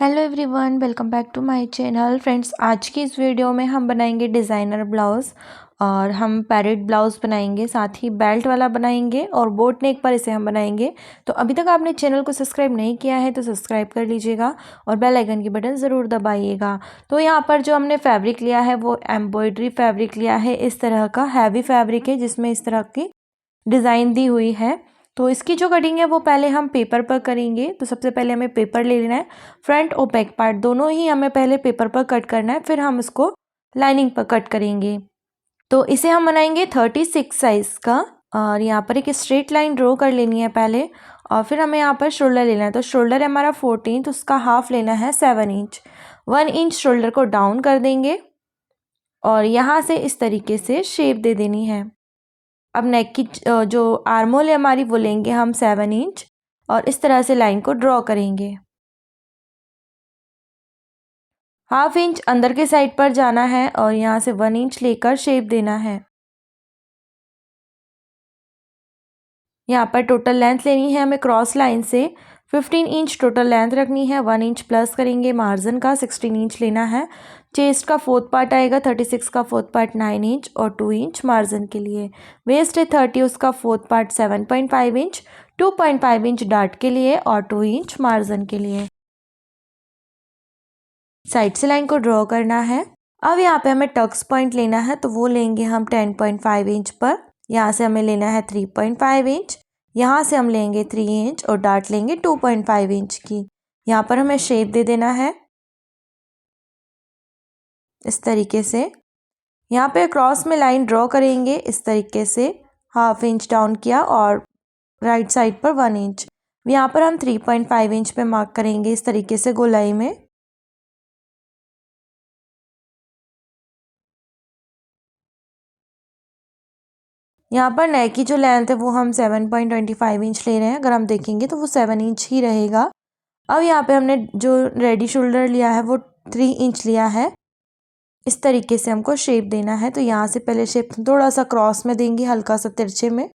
Hello everyone, welcome back to my channel. Friends, आज की इस वीडियो में हम बनाएंगे डिज़ाइनर ब्लाउज़ और हम पैरेट ब्लाउज़ बनाएंगे, साथ ही बेल्ट वाला बनाएंगे और बोट नेक पर इसे हम बनाएंगे। तो अभी तक आपने चैनल को सब्सक्राइब नहीं किया है तो सब्सक्राइब कर लीजिएगा और बेल आइकन की बटन ज़रूर दबाइएगा। तो यहाँ पर जो हमने फैब्रिक लिया है वो एम्ब्रॉयडरी फैब्रिक लिया है। इस तरह का हैवी फैब्रिक है जिसमें इस तरह की डिज़ाइन दी हुई है। तो इसकी जो कटिंग है वो पहले हम पेपर पर करेंगे। तो सबसे पहले हमें पेपर ले लेना है, फ्रंट और बैक पार्ट दोनों ही हमें पहले पेपर पर कट करना है, फिर हम इसको लाइनिंग पर कट करेंगे। तो इसे हम बनाएंगे 36 साइज़ का। और यहाँ पर एक स्ट्रेट लाइन ड्रॉ कर लेनी है पहले, और फिर हमें यहाँ पर शोल्डर लेना है। तो शोल्डर है हमारा 14, तो उसका हाफ लेना है 7 इंच। 1 इंच शोल्डर को डाउन कर देंगे और यहाँ से इस तरीके से शेप दे देनी है। अब नेक की जो आर्म होल है हमारी वो लेंगे हम 7 इंच और इस तरह से लाइन को ड्रॉ करेंगे। हाफ इंच अंदर के साइड पर जाना है और यहाँ से 1 इंच लेकर शेप देना है। यहाँ पर टोटल लेंथ लेनी है हमें क्रॉस लाइन से 15 इंच टोटल लेंथ रखनी है। 1 इंच प्लस करेंगे मार्जिन का, 16 इंच लेना है। चेस्ट का फोर्थ पार्ट आएगा 36 का फोर्थ पार्ट 9 इंच और 2 इंच मार्जिन के लिए। वेस्ट है 30, उसका fourth part 7.5 inch, 2.5 inch dart के लिए और 2 इंच मार्जिन के लिए। साइड से लाइन को ड्रॉ करना है। अब यहाँ पे हमें टक्स पॉइंट लेना है, तो वो लेंगे हम 10.5 इंच पर। यहाँ से हमें लेना है 3.5 इंच, यहाँ से हम लेंगे 3 इंच और डार्ट लेंगे 2.5 इंच की। यहाँ पर हमें शेप दे देना है इस तरीके से। यहाँ पे क्रॉस में लाइन ड्रॉ करेंगे इस तरीके से, हाफ इंच डाउन किया और राइट साइड पर 1 इंच। यहाँ पर हम 3.5 इंच पे मार्क करेंगे इस तरीके से गोलाई में। यहाँ पर नेक की जो लेंथ है वो हम 7.25 इंच ले रहे हैं। अगर हम देखेंगे तो वो 7 इंच ही रहेगा। अब यहाँ पे हमने जो रेडी शोल्डर लिया है वो 3 इंच लिया है। इस तरीके से हमको शेप देना है। तो यहाँ से पहले शेप थोड़ा सा क्रॉस में देंगे, हल्का सा तिरछे में,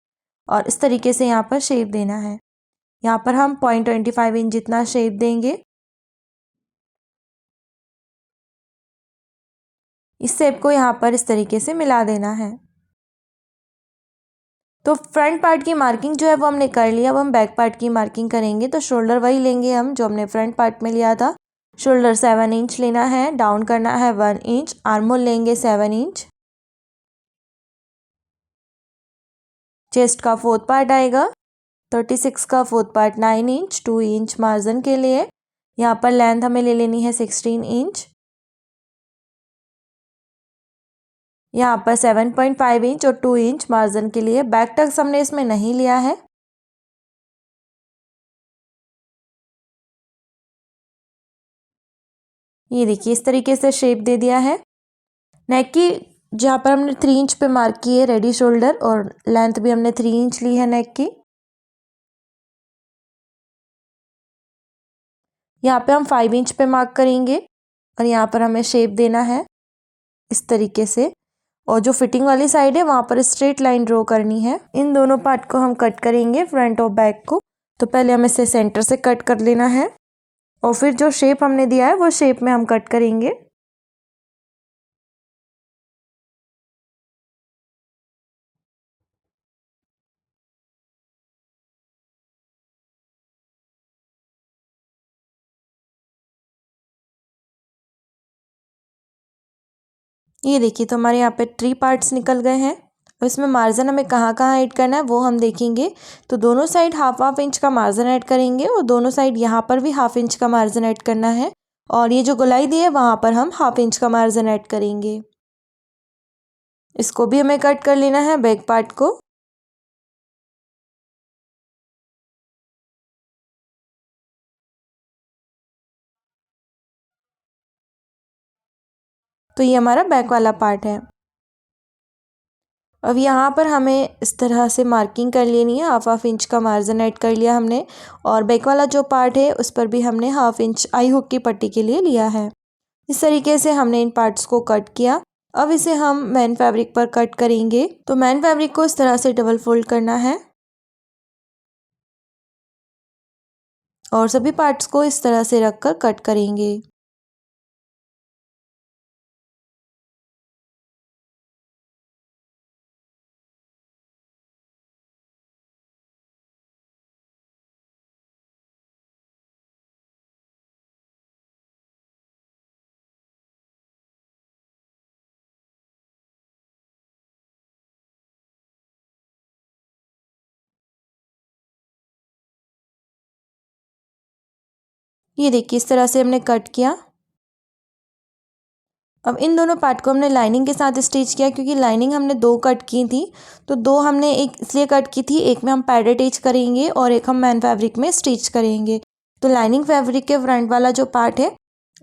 और इस तरीके से यहाँ पर शेप देना है। यहाँ पर हम 0.25 इंच जितना शेप देंगे। इस शेप को यहाँ पर इस तरीके से मिला देना है। तो फ्रंट पार्ट की मार्किंग जो है वो हमने कर लिया। अब हम बैक पार्ट की मार्किंग करेंगे। तो शोल्डर वही लेंगे हम जो हमने फ्रंट पार्ट में लिया था। शोल्डर 7 इंच लेना है, डाउन करना है 1 इंच, आर्म होल लेंगे 7 इंच। चेस्ट का फोर्थ पार्ट आएगा 36 का fourth part 9 inch, 2 inch margin के लिए। यहाँ पर लेंथ हमें ले लेनी है 16 इंच। यहाँ पर 7.5 इंच और 2 इंच मार्जिन के लिए। बैक टक्स हमने इसमें नहीं लिया है। ये देखिए इस तरीके से शेप दे दिया है। नेक की जहाँ पर हमने 3 इंच पे मार्क की है रेडी शोल्डर, और लेंथ भी हमने 3 इंच ली है नेक की। यहाँ पे हम 5 इंच पे मार्क करेंगे और यहाँ पर हमें शेप देना है इस तरीके से। और जो फिटिंग वाली साइड है वहाँ पर स्ट्रेट लाइन ड्रॉ करनी है। इन दोनों पार्ट को हम कट करेंगे, फ्रंट और बैक को। तो पहले हमें इसे सेंटर से कट कर लेना है और फिर जो शेप हमने दिया है वो शेप में हम कट करेंगे। ये देखिए तो हमारे यहाँ पे 3 पार्ट्स निकल गए हैं। और इसमें मार्जिन हमें कहाँ कहाँ ऐड करना है वो हम देखेंगे। तो दोनों साइड हाफ हाफ इंच का मार्जिन ऐड करेंगे और दोनों साइड यहाँ पर भी हाफ इंच का मार्जिन ऐड करना है। और ये जो गोलाई दी है वहाँ पर हम हाफ इंच का मार्जिन ऐड करेंगे। इसको भी हमें कट कर लेना है बैक पार्ट को। तो ये हमारा बैक वाला पार्ट है। अब यहाँ पर हमें इस तरह से मार्किंग कर लेनी है। हाफ हाफ इंच का मार्जिन ऐड कर लिया हमने। और बैक वाला जो पार्ट है उस पर भी हमने हाफ इंच आई हुक की पट्टी के लिए लिया है। इस तरीके से हमने इन पार्ट्स को कट किया। अब इसे हम मैन फैब्रिक पर कट करेंगे। तो मैन फैब्रिक को इस तरह से डबल फोल्ड करना है और सभी पार्ट्स को इस तरह से रखकर कट करेंगे। ये देखिए इस तरह से हमने कट किया। अब इन दोनों पार्ट को हमने लाइनिंग के साथ स्टिच किया, क्योंकि लाइनिंग हमने दो कट की थी, तो दो हमने एक इसलिए कट की थी, एक में हम पैड अटैच करेंगे और एक हम मैन फैब्रिक में स्टिच करेंगे। तो लाइनिंग फैब्रिक के फ्रंट वाला जो पार्ट है,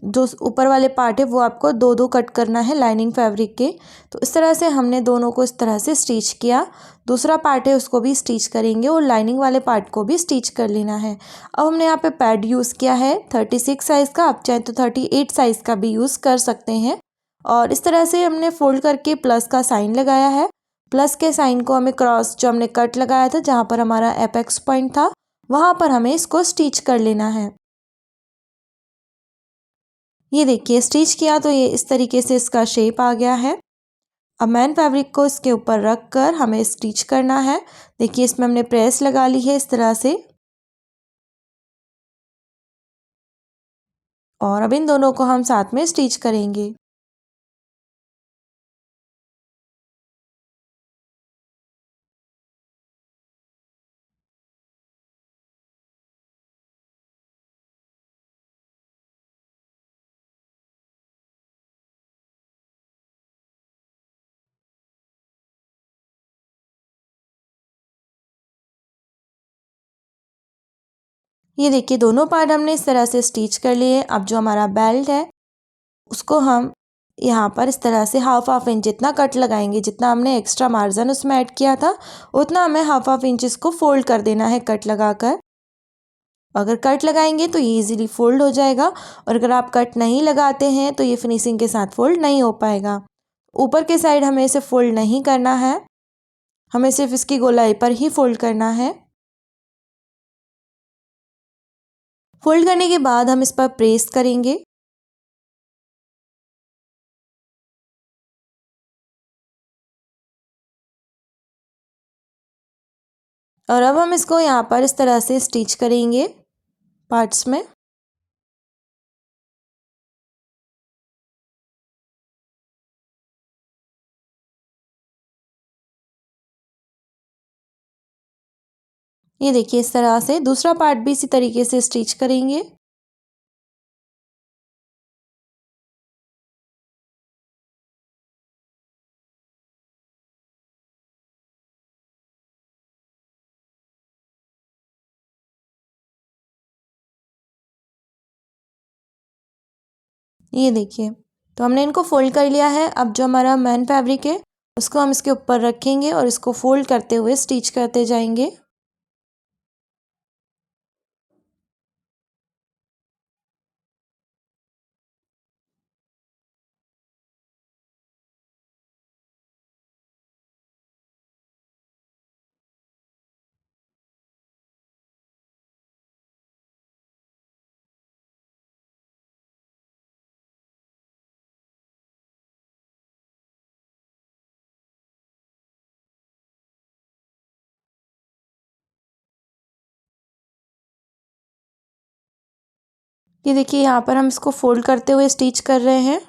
जो ऊपर वाले पार्ट है, वो आपको दो दो कट करना है लाइनिंग फैब्रिक के। तो इस तरह से हमने दोनों को इस तरह से स्टिच किया। दूसरा पार्ट है उसको भी स्टिच करेंगे और लाइनिंग वाले पार्ट को भी स्टिच कर लेना है। अब हमने यहाँ पे पैड यूज़ किया है 36 साइज़ का, आप चाहे तो 38 साइज़ का भी यूज़ कर सकते हैं। और इस तरह से हमने फोल्ड करके प्लस का साइन लगाया है। प्लस के साइन को हमें क्रॉस, जो हमने कट लगाया था जहाँ पर हमारा एपेक्स पॉइंट था, वहाँ पर हमें इसको स्टिच कर लेना है। ये देखिए स्टिच किया तो ये इस तरीके से इसका शेप आ गया है। अब मैन फैब्रिक को इसके ऊपर रख कर हमें स्टिच करना है। देखिए इसमें हमने प्रेस लगा ली है इस तरह से। और अब इन दोनों को हम साथ में स्टिच करेंगे। ये देखिए दोनों पार्ट हमने इस तरह से स्टिच कर लिए। अब जो हमारा बेल्ट है उसको हम यहाँ पर इस तरह से हाफ हाफ इंच जितना कट लगाएंगे, जितना हमने एक्स्ट्रा मार्जिन उसमें ऐड किया था उतना हमें हाफ हाफ इंच इसको फोल्ड कर देना है कट लगाकर। अगर कट लगाएंगे तो ये इजीली फोल्ड हो जाएगा, और अगर आप कट नहीं लगाते हैं तो ये फिनिशिंग के साथ फोल्ड नहीं हो पाएगा। ऊपर के साइड हमें इसे फोल्ड नहीं करना है, हमें सिर्फ इसकी गोलाई पर ही फोल्ड करना है। फोल्ड करने के बाद हम इस पर प्रेस करेंगे। और अब हम इसको यहाँ पर इस तरह से स्टिच करेंगे पार्ट्स में। ये देखिए इस तरह से दूसरा पार्ट भी इसी तरीके से स्टिच करेंगे। ये देखिए तो हमने इनको फोल्ड कर लिया है। अब जो हमारा मैन फैब्रिक है उसको हम इसके ऊपर रखेंगे और इसको फोल्ड करते हुए स्टिच करते जाएंगे। ये देखिए यहाँ पर हम इसको फोल्ड करते हुए स्टिच कर रहे हैं।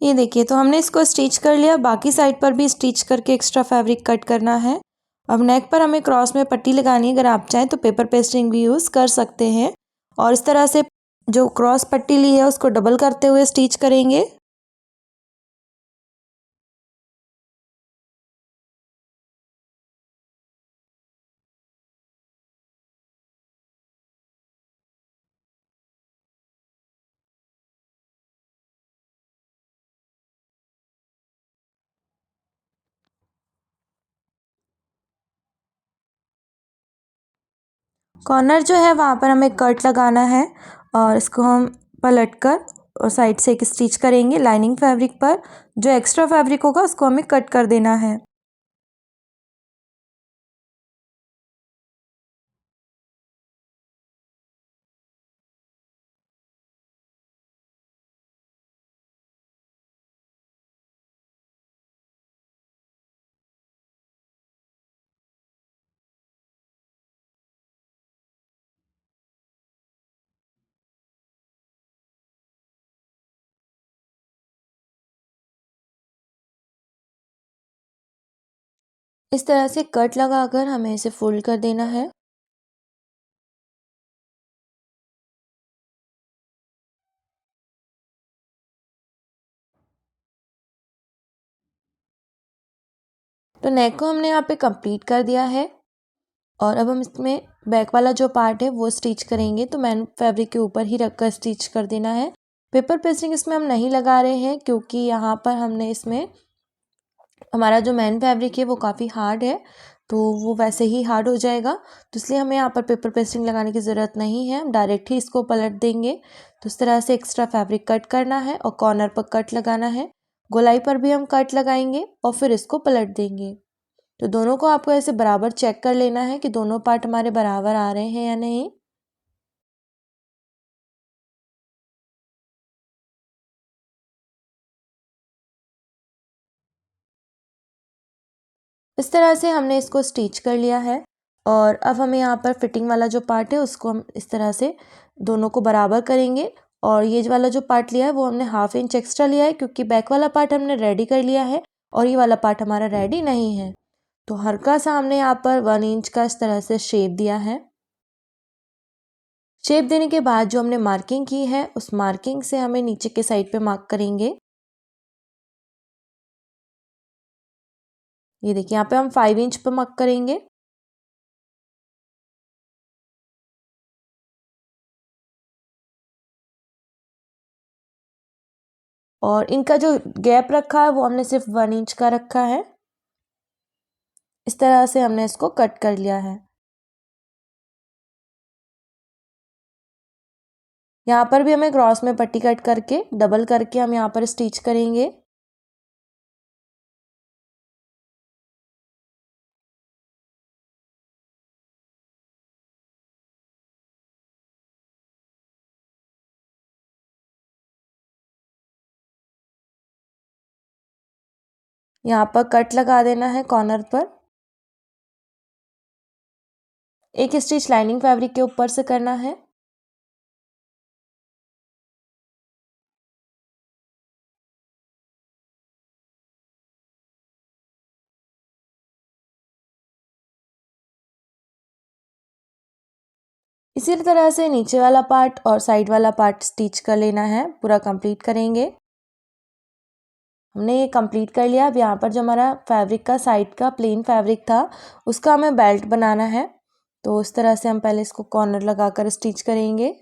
ये देखिए तो हमने इसको स्टिच कर लिया। बाकी साइड पर भी स्टिच करके एक्स्ट्रा फैब्रिक कट करना है। अब नेक पर हमें क्रॉस में पट्टी लगानी है। अगर आप चाहें तो पेपर पेस्टिंग भी यूज़ कर सकते हैं। और इस तरह से जो क्रॉस पट्टी ली है उसको डबल करते हुए स्टिच करेंगे। कॉर्नर जो है वहाँ पर हमें कट लगाना है और इसको हम पलट कर और साइड से एक स्टिच करेंगे लाइनिंग फैब्रिक पर। जो एक्स्ट्रा फैब्रिक होगा उसको हमें कट कर देना है। इस तरह से कट लगाकर हमें इसे फोल्ड कर देना है। तो नेक को हमने यहाँ पे कंप्लीट कर दिया है और अब हम इसमें बैक वाला जो पार्ट है वो स्टिच करेंगे। तो मैन फैब्रिक के ऊपर ही रखकर स्टिच कर देना है। पेपर पेस्टिंग इसमें हम नहीं लगा रहे हैं क्योंकि यहाँ पर हमने इसमें हमारा जो मैन फैब्रिक है वो काफ़ी हार्ड है, तो वो वैसे ही हार्ड हो जाएगा। तो इसलिए हमें यहाँ पर पेपर पेस्टिंग लगाने की ज़रूरत नहीं है, हम डायरेक्ट ही इसको पलट देंगे। तो इस तरह से एक्स्ट्रा फैब्रिक कट करना है और कॉर्नर पर कट लगाना है। गोलाई पर भी हम कट लगाएंगे और फिर इसको पलट देंगे। तो दोनों को आपको ऐसे बराबर चेक कर लेना है कि दोनों पार्ट हमारे बराबर आ रहे हैं या नहीं। इस तरह से हमने इसको स्टिच कर लिया है और अब हमें यहाँ पर फिटिंग वाला जो पार्ट है उसको हम इस तरह से दोनों को बराबर करेंगे। और ये वाला जो पार्ट लिया है वो हमने 1/2 इंच एक्स्ट्रा लिया है क्योंकि बैक वाला पार्ट हमने रेडी कर लिया है और ये वाला पार्ट हमारा रेडी नहीं है। तो हल्का सा हमने यहाँ पर 1 इंच का इस तरह से शेप दिया है। शेप देने के बाद जो हमने मार्किंग की है उस मार्किंग से हमें नीचे के साइड पे मार्क करेंगे। ये देखिए यहाँ पे हम 5 इंच पे मार्क करेंगे। और इनका जो गैप रखा है वो हमने सिर्फ 1 इंच का रखा है। इस तरह से हमने इसको कट कर लिया है। यहाँ पर भी हमें क्रॉस में पट्टी कट करके डबल करके हम यहाँ पर स्टिच करेंगे। यहाँ पर कट लगा देना है कॉर्नर पर। एक स्टिच लाइनिंग फैब्रिक के ऊपर से करना है। इसी तरह से नीचे वाला पार्ट और साइड वाला पार्ट स्टिच कर लेना है, पूरा कंप्लीट करेंगे। हमने ये कंप्लीट कर लिया। अब यहाँ पर जो हमारा फैब्रिक का साइड का प्लेन फैब्रिक था उसका हमें बेल्ट बनाना है। तो इस तरह से हम पहले इसको कॉर्नर लगाकर स्टिच करेंगे।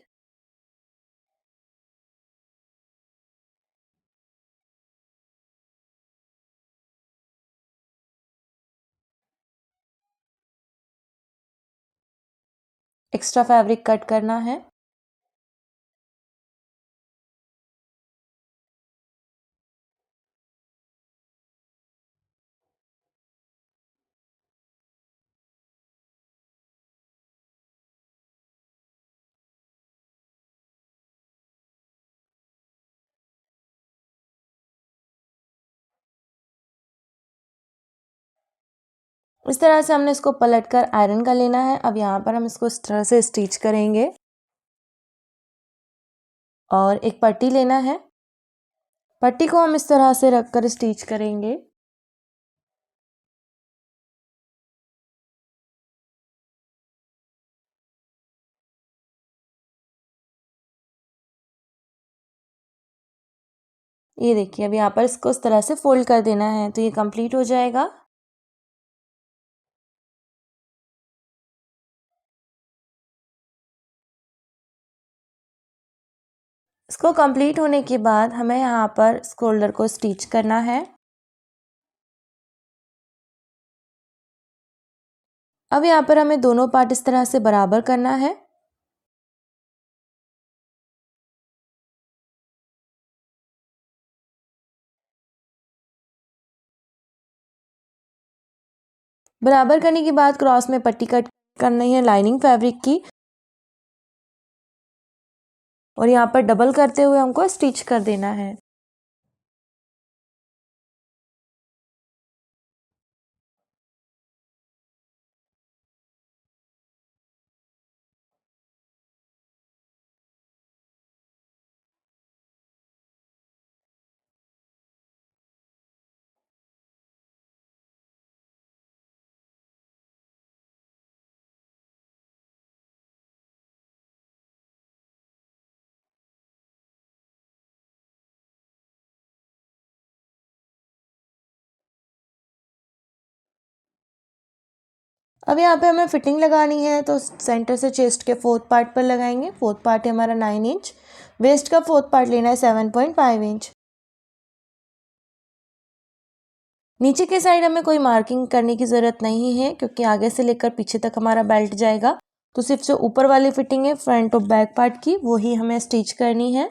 एक्स्ट्रा फैब्रिक कट करना है। इस तरह से हमने इसको पलट कर आयरन कर लेना है। अब यहाँ पर हम इसको इस तरह से स्टिच करेंगे और एक पट्टी लेना है। पट्टी को हम इस तरह से रखकर स्टिच करेंगे। ये देखिए अब यहाँ पर इसको इस तरह से फोल्ड कर देना है तो ये कंप्लीट हो जाएगा। इसको कंप्लीट होने के बाद हमें यहाँ पर शोल्डर को स्टिच करना है। अब यहाँ पर हमें दोनों पार्ट इस तरह से बराबर करना है। बराबर करने के बाद क्रॉस में पट्टी कट करनी है लाइनिंग फैब्रिक की, और यहाँ पर डबल करते हुए हमको स्टिच कर देना है। अब यहाँ पे हमें फिटिंग लगानी है, तो सेंटर से चेस्ट के फोर्थ पार्ट पर लगाएंगे। फोर्थ पार्ट है हमारा 9 इंच, वेस्ट का फोर्थ पार्ट लेना है 7.5 इंच। नीचे के साइड हमें कोई मार्किंग करने की ज़रूरत नहीं है, क्योंकि आगे से लेकर पीछे तक हमारा बेल्ट जाएगा। तो सिर्फ जो ऊपर वाली फिटिंग है फ्रंट और बैक पार्ट की, वो ही हमें स्टिच करनी है।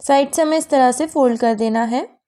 साइड से हमें इस तरह से फोल्ड कर देना है।